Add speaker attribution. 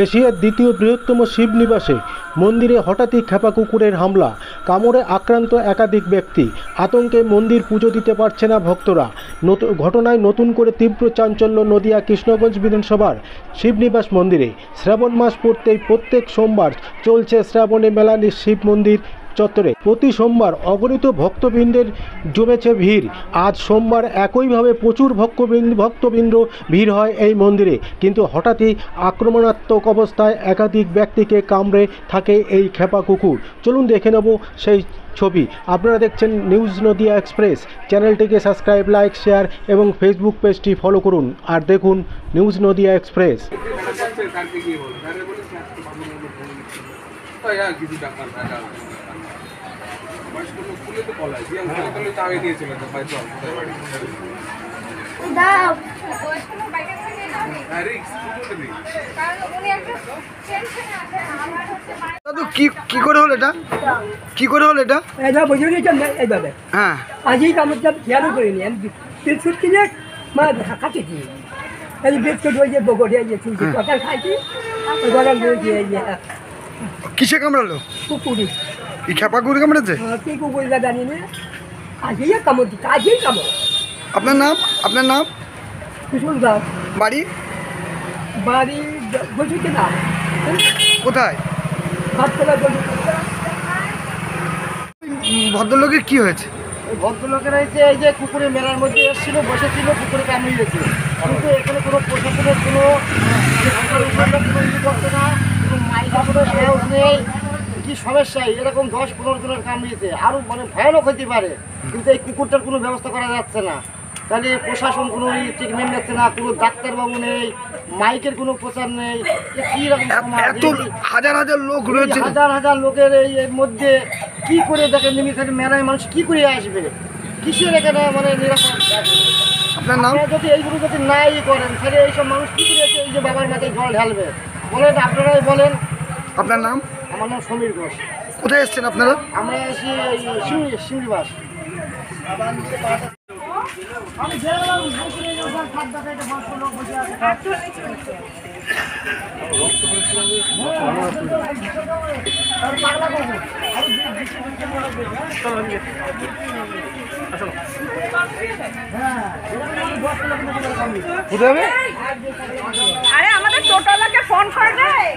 Speaker 1: এশিয়ার দ্বিতীয় বৃহত্তম শিবনিবাসে মন্দিরে হঠাৎই খেপা কুকুরের হামলা, কামড়ে আক্রান্ত একাধিক ব্যক্তি, আতঙ্কে মন্দির পুজো দিতে পারছে না ভক্তরা। ঘটনায় নতুন করে তীব্র চাঞ্চল্য নদিয়া কৃষ্ণগঞ্জ বিধানসভার শিবনিবাস মন্দিরে। শ্রাবণ মাস পড়তেই প্রত্যেক সোমবার চলছে শ্রাবণে মেলা শিব মন্দির চত্বরে। প্রতি সোমবার অগণিত ভক্তবৃন্দের জমেছে ভিড়। আজ সোমবার একইভাবে প্রচুর ভক্তবৃন্দ ভিড় হয় এই মন্দিরে, কিন্তু হঠাৎই আক্রমণাত্মক অবস্থায় একাধিক ব্যক্তিকে কামড়ে থাকে এই খেপা কুকুর। চলুন দেখে নেব সেই ছবি। আপনারা দেখছেন নিউজ নদিয়া এক্সপ্রেস। চ্যানেলটিকে সাবস্ক্রাইব, লাইক, শেয়ার এবং ফেসবুক পেজটি ফলো করুন আর দেখুন নিউজ নদিয়া এক্সপ্রেস।
Speaker 2: কি করে হলো এটা? কি করে হলো এটা?
Speaker 3: এইভাবে
Speaker 2: হ্যাঁ,
Speaker 3: আজই কামড়টা খেয়ালও করিনি। আমি বিস্কুট কিনে মা খাচ্ছি কি এই বিস্কুট ওই যে বগড়িয়া গেছি সকাল খাইছি গরম রয়েছে। এই যে
Speaker 2: কিসে কামড়ালো?
Speaker 3: কুকুরি
Speaker 2: এই খেপা কুকুর কামড়েছে?
Speaker 3: কি কুকুরিটা জানি না, আজই কামড় দিচ্ছে, আজই কামড়।
Speaker 2: আপনার নাম? আপনার নাম?
Speaker 3: কুকুর গাছ
Speaker 2: বাড়ি?
Speaker 3: বাড়ি বসুতে না,
Speaker 2: কোথায়?
Speaker 3: ভাততলা বসু।
Speaker 2: ভদ্রলোকের কি হয়েছে?
Speaker 3: ভদ্রলোকেরা এসে এই যে কুকুরের মেলার মধ্যে এসেছিল, বসেছিল, কুকুরে কামড়িয়েছে, কিন্তু এখানে কোনো প্রশাসনের কোনো করছে না, কোনো মাইকা কোনো সেওস নেই। কি সমস্যায় এরকম 10-15 জনের কামড়িয়েছে, আরও মানে ভয়ানক হতে পারে, কিন্তু এই কুকুরটার কোনো ব্যবস্থা করা যাচ্ছে না। তাহলে প্রশাসন কোনো ট্রিটমেন্ট নিচ্ছে না, কোনো ডাক্তারবাবু নেই, মাইকের কোনো প্রচার নেই। কী রকম
Speaker 2: এত হাজার হাজার লোক রয়েছে,
Speaker 3: হাজার হাজার লোকের এর মধ্যে কি করে দেখেন এখানে মেলায় মানুষ কি করে আসবে, কিসের এখানে মানে নিরাপদ?
Speaker 2: আপনার নাম?
Speaker 3: যদি এইগুলো যদি নাই করেন তাহলে এইসব মানুষ কি করে এসে এই যে বাবার মাথায় জল ঢালবে বলেন? আপনারাই বলেন।
Speaker 2: আপনার নাম?
Speaker 3: আমার নাম সমীর ঘোষ।
Speaker 2: কোথায় এসছেন আপনারা?
Speaker 3: আমরা এসি শিমলিবাস।
Speaker 4: আরে আমাদের টোটালকে ফোন করে দেয়।